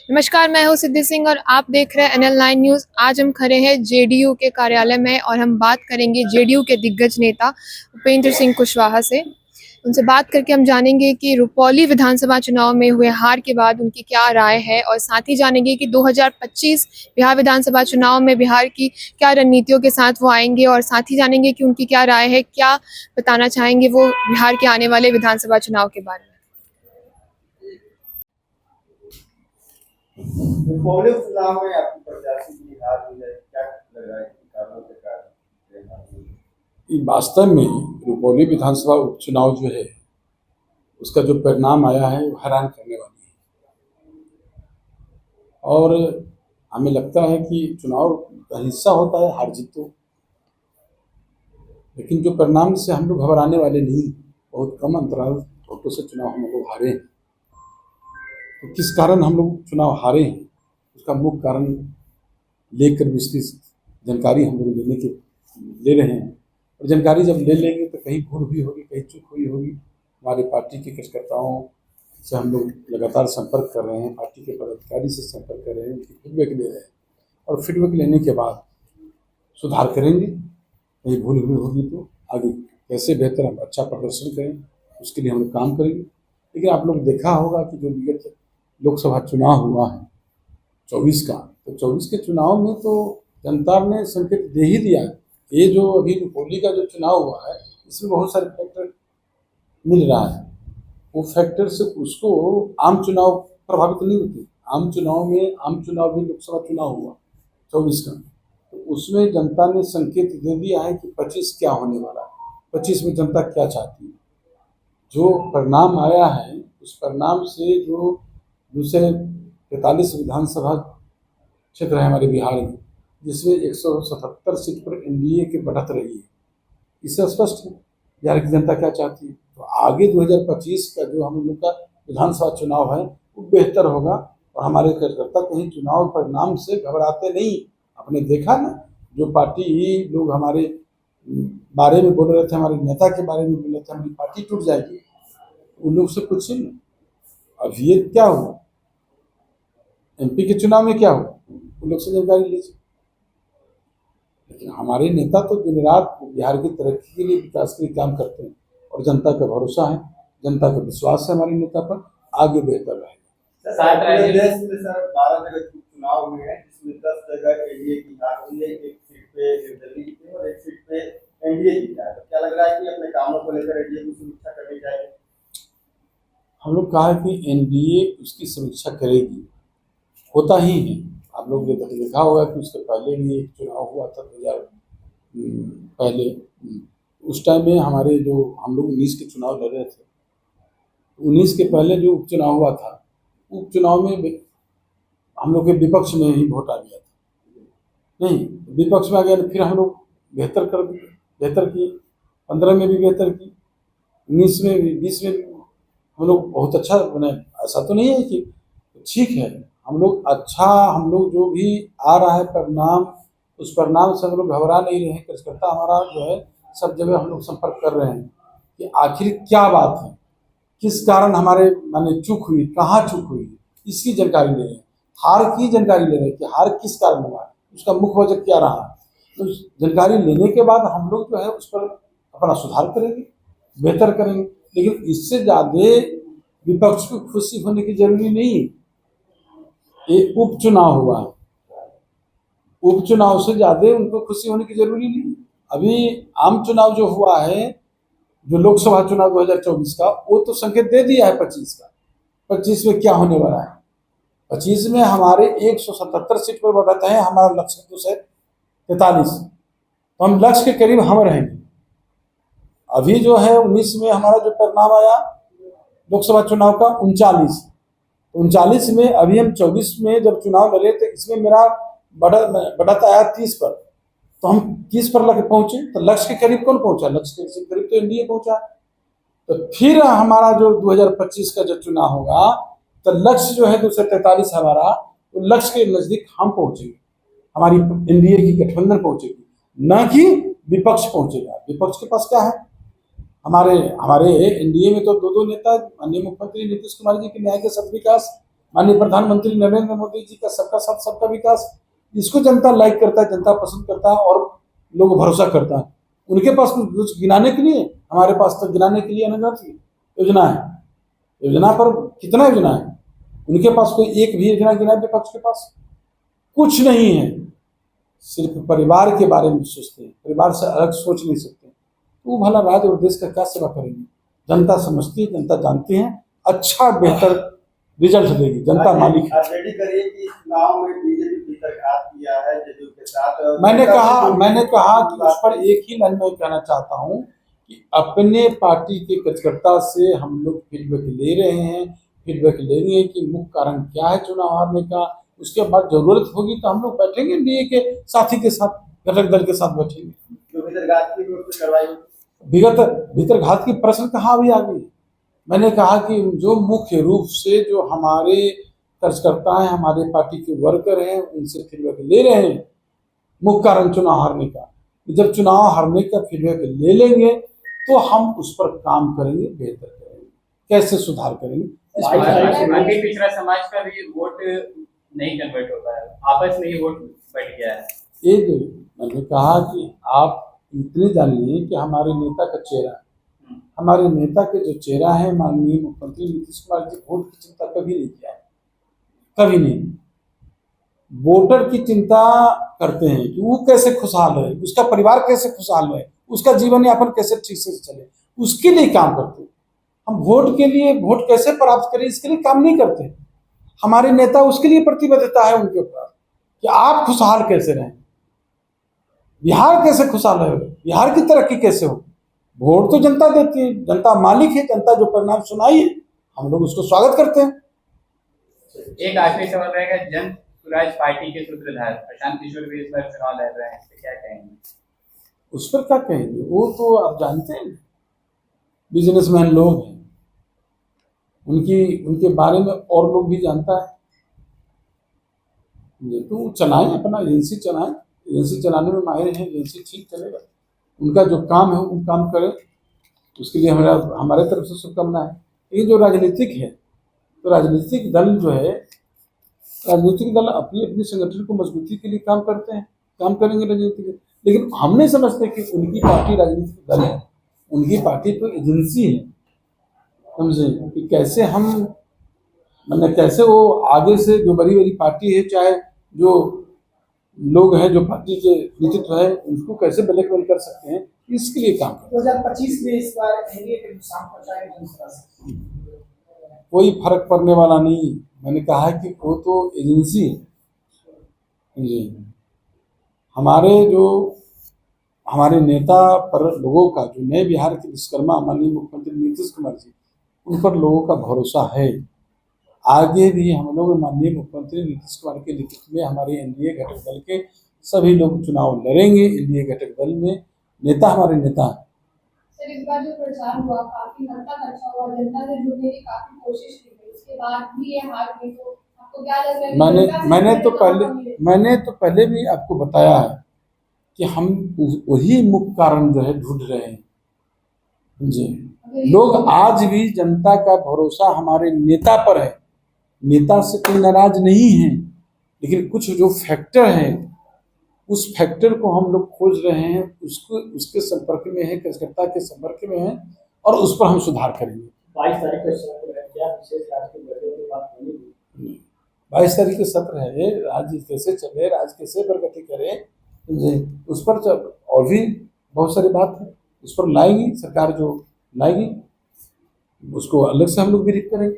नमस्कार, मैं हूँ सिद्धि सिंह और आप देख रहे हैं NL9 न्यूज़। आज हम खड़े हैं जेडीयू के कार्यालय में और हम बात करेंगे जेडीयू के दिग्गज नेता उपेंद्र सिंह कुशवाहा से। उनसे बात करके हम जानेंगे कि रुपौली विधानसभा चुनाव में हुए हार के बाद उनकी क्या राय है और साथ ही जानेंगे कि 2025 बिहार विधानसभा चुनाव में बिहार की क्या रणनीतियों के साथ वो आएंगे और साथ ही जानेंगे कि उनकी क्या राय है, क्या बताना चाहेंगे वो बिहार के आने वाले विधानसभा चुनाव के बारे में। रुपौली उपचुनाव में आपकी प्रत्याशी की हार हुई है, क्या लग रहा है कि कारणों के कारण? वास्तव में रुपौली विधानसभा उपचुनाव जो है उसका जो परिणाम आया है वो हैरान करने वाली है और हमें लगता है कि चुनाव का हिस्सा होता है हार जीत तो, लेकिन जो परिणाम से हम लोग घबराने वाले नहीं। बहुत कम अंतराल वोटों से चुनाव हम लोग हारे हैं। तो किस कारण हम लोग चुनाव हारे हैं उसका मुख्य कारण लेकर विस्तृत जानकारी हम लोग ले रहे हैं। और जानकारी जब ले लेंगे तो कहीं भूल हुई होगी, कहीं चूक हुई होगी। हमारे पार्टी के कार्यकर्ताओं से हम लोग लगातार संपर्क कर रहे हैं, पार्टी के पदाधिकारी से संपर्क कर रहे हैं, उनकी फीडबैक ले रहे हैं और फीडबैक लेने के बाद सुधार करेंगे। कहीं भूल हुई होगी तो आगे कैसे बेहतर हम अच्छा प्रदर्शन करें उसके लिए हम लोग काम करेंगे। लेकिन आप लोग देखा होगा कि जो विगत लोकसभा चुनाव हुआ है 24 का, तो 24 के चुनाव में तो जनता ने संकेत दे ही दिया। ये जो अभी रुपौली का जो चुनाव हुआ है इसमें बहुत सारे फैक्टर मिल रहा है। वो फैक्टर से उसको आम चुनाव प्रभावित नहीं होते। आम चुनाव भी लोकसभा चुनाव हुआ 24 का, तो उसमें जनता ने संकेत दे दिया है कि 25 क्या होने वाला है, 25 में जनता क्या चाहती है। जो परिणाम आया है उस परिणाम से जो दूसरे 43 विधानसभा क्षेत्र है हमारे बिहार में, जिसमें 177 सीट पर एनडीए की बढ़त रही है, इससे स्पष्ट है बिहार की जनता क्या चाहती है। तो आगे 2025 का जो हम लोग का विधानसभा चुनाव है वो बेहतर होगा और हमारे कार्यकर्ता कहीं चुनाव परिणाम से घबराते नहीं। आपने देखा ना, जो पार्टी लोग हमारे बारे में बोल रहे थे, हमारे नेता के बारे में बोल रहे थे हमारी पार्टी टूट जाएगी, उन लोग से पूछिए ना। अब ये क्या हुआ, एमपी के चुनाव में क्या हुआ, उन लोग से जानकारी लीजिए। लेकिन हमारे नेता तो दिन रात बिहार की तरक्की के लिए, विकास के लिए काम करते हैं और जनता का भरोसा है, जनता का विश्वास है हमारे नेता पर, आगे बेहतर रहेगा। देश में सर 12 जगह चुनाव हुए हैं जिसमें 10 जगह एनडीए की हार हुई है, एक सीट पे निर्दलीय जीते और एक सीट पे एनडीए जीता है। तो क्या लग रहा है कि अपने कामों को लेकर एनडीए की समीक्षा करनी चाहिए? हम लोग कहा कि एनडीए उसकी समीक्षा करेगी, होता ही है। आप लोग ने देखा होगा कि उसके पहले भी एक चुनाव हुआ था 2000 पहले, उस टाइम में हमारे जो हम लोग 19 के चुनाव लड़ रहे थे, 19 के पहले जो उपचुनाव हुआ था, उपचुनाव में हम लोग के विपक्ष में ही वोट आ गया था। नहीं, विपक्ष में आ गया, फिर हम लोग बेहतर की 15 में भी बेहतर की, 19 में भी, 20 में भी हम लोग बहुत अच्छा बने। ऐसा तो नहीं है कि ठीक है, हम लोग जो भी आ रहा है परिणाम, उस परिणाम से हम लोग घबरा नहीं रहे हैं। कार्यकर्ता हमारा जो है सब जगह हम लोग संपर्क कर रहे हैं कि आखिर क्या बात है, किस कारण हमारे माने चूक हुई, कहाँ चूक हुई, इसकी जानकारी ले रहे हैं। हार की जानकारी ले रहे हैं कि हार किस कारण हुआ, उसका मुख्य वजह क्या रहा। तो जानकारी लेने के बाद हम लोग जो है उस पर अपना सुधार करेंगे, बेहतर करेंगे। लेकिन इससे ज़्यादा विपक्ष को खुशी होने की जरूरी नहीं है। ये उपचुनाव हुआ, उपचुनाव से ज्यादा उनको खुशी होने की जरूरी नहीं। अभी आम चुनाव जो हुआ है, जो लोकसभा चुनाव 2024 का, वो तो संकेत दे दिया है 25 का। 25 में क्या होने वाला है, 25 में हमारे 177 सीट पर बढ़त है, हमारा लक्ष्य 243, तो हम लक्ष्य के करीब हम रहेंगे। अभी जो है 19 में हमारा जो परिणाम आया लोकसभा चुनाव का 39 में, अभी हम 24 में जब चुनाव लड़े तो इसमें मेरा बढ़त आया 30 पर, तो हम 30 पर लगे पहुंचे। तो लक्ष्य के करीब कौन पहुंचा, लक्ष्य के करीब तो एनडीए पहुंचा। तो फिर हमारा जो 2025 का जो चुनाव होगा तो लक्ष्य जो है 243 हमारा, तो लक्ष्य के नजदीक हम पहुंचेंगे, हमारी एनडीए की गठबंधन पहुंचेगी, न कि विपक्ष पहुंचेगा। विपक्ष के पास क्या है, हमारे एनडीए में तो दो नेता, माननीय मुख्यमंत्री नीतीश कुमार जी के न्याय के साथ विकास, माननीय प्रधानमंत्री नरेंद्र मोदी जी का सबका साथ सबका विकास, इसको जनता लाइक करता है, जनता पसंद करता है और लोग भरोसा करता है। उनके पास कुछ गिनाने के लिए, हमारे पास तो गिनाने के लिए अनगिनत योजना है। योजना पर कितना योजना है, उनके पास कोई एक भी योजना गिना है विपक्ष के पास? कुछ नहीं है। सिर्फ परिवार के बारे में सोचते हैं, परिवार से अलग सोच नहीं सकते। तो भला राज्य और देश का क्या सेवा करेंगे? जनता समझती है, जनता जानती है, अच्छा बेहतर रिजल्ट देगी, जनता मालिक है। रेडी करिए कि चुनाव में बीजेपी भीतरघात किया है जेडीयू के साथ। मैंने कहा कि उस पर एक ही लाइन में कहना चाहता हूं कि अपने पार्टी के कार्यकर्ता से हम लोग फीडबैक ले रहे हैं, फीडबैक लेंगे कि मुख्य कारण क्या है चुनाव हारने का। उसके बाद जरूरत होगी तो हम लोग बैठेंगे, एनडीए के साथी के साथ, घटक दल के साथ बैठेंगे। जो भीतरघात की कार्रवाई, भीतरघात की प्रश्न कहाँ अभी आ गई? मैंने कहा कि जो मुख्य रूप से जो हमारे कार्यकर्ता हैं, हमारे पार्टी के वर्कर हैं, उनसे फीडबैक ले रहे हैं मुख्य कारण चुनाव हारने का। जब चुनाव हारने का फीडबैक ले लेंगे तो हम उस पर काम करेंगे, बेहतर करेंगे, कैसे सुधार करेंगे। आगे पिछड़ा समाज का भी वोट नहीं कन्वर्ट होता है, आपस में ही वोट बढ़ गया है। ये जो मैंने कहा कि आप इतने जानिए कि हमारे नेता का चेहरा, हमारे नेता के जो चेहरा है माननीय मुख्यमंत्री नीतीश कुमार जी, वोट की चिंता कभी नहीं किया है, कभी नहीं। वोटर की चिंता करते हैं कि वो कैसे खुशहाल है, उसका परिवार कैसे खुशहाल है, उसका जीवन यापन कैसे ठीक से चले, उसके लिए काम करते हैं। हम वोट के लिए, वोट कैसे प्राप्त करें इसके लिए काम नहीं करते। हमारे नेता उसके लिए प्रतिबद्धता है उनके ऊपर कि आप खुशहाल कैसे रहें, बिहार कैसे खुशहाल है, बिहार की तरक्की कैसे हो। वोट तो जनता देती है, जनता मालिक है, जनता जो परिणाम सुनाई है हम लोग उसको स्वागत करते हैं। एक आखिरी सवाल रहेगा, जन स्वराज पार्टी के सूत्रधार प्रशांत किशोर भी इस बार चुनाव लड़ रहे हैं, इस पर क्या कहेंगे? उस पर क्या कहेंगे, वो तो आप जानते हैं बिजनेसमैन लोग हैं, उनके बारे में और लोग भी जानता है। ये तो चलाएं, अपना एजेंसी चलाएं, एजेंसी चलाने में माहिर हैं, एजेंसी ठीक चलेगा। उनका जो काम है वो काम करें, उसके लिए हमारे तरफ से शुभकामना है। ये जो राजनीतिक है, तो राजनीतिक दल जो है, राजनीतिक दल अपनी अपनी संगठन को मजबूती के लिए काम करते हैं, काम करेंगे राजनीतिक। लेकिन हम नहीं समझते कि उनकी पार्टी राजनीतिक दल है, उनकी पार्टी तो एजेंसी है। समझे कि कैसे हम, मतलब कैसे वो आगे से जो बड़ी बड़ी पार्टी है, चाहे जो लोग हैं जो पार्टी के नेतृत्व है, उसको कैसे ब्लैकमेल कर सकते हैं, इसके लिए काम करते हैं। 2025 में इस बार एनडीए के नुकसान पहुंचाएगा, कोई फर्क पड़ने वाला नहीं। मैंने कहा है कि वो तो एजेंसी है जी। हमारे नेता पर लोगों का, जो नए बिहार के विश्वकर्मा माननीय मुख्यमंत्री नीतीश कुमार जी, उन पर लोगों का भरोसा है। आगे भी हम लोग माननीय मुख्यमंत्री नीतीश कुमार के नेतृत्व में हमारे एनडीए घटक दल के सभी लोग चुनाव लड़ेंगे। एनडीए घटक दल में नेता हमारे नेता हैं। सर, इस बार जो प्रचार हुआ काफी हद तक अच्छा हुआ, जनता से जुड़ने की काफी कोशिश की गई, उसके बाद भी ये हार गई, तो आपको क्या लग रहा है? मैंने तो पहले भी आपको बताया है कि हम वही मुख्य कारण जो है ढूंढ रहे हैं जी। लोग आज भी जनता का भरोसा हमारे नेता पर है, नेता से कोई नाराज नहीं है, लेकिन कुछ जो फैक्टर है उस फैक्टर को हम लोग खोज रहे हैं, उसके संपर्क में है, कार्यकर्ता के संपर्क में है, और उस पर हम सुधार करेंगे। 22 तारीख को क्या विशेष राजनीतिक दलों की बात होगी? 22 तारीख के सत्र है, राज्य कैसे चले, राज्य कैसे प्रगति करे, उस पर और भी बहुत सारी बात है, उस पर लाएगी सरकार, जो लाएगी उसको अलग से हम लोग ब्रीफ करेंगे।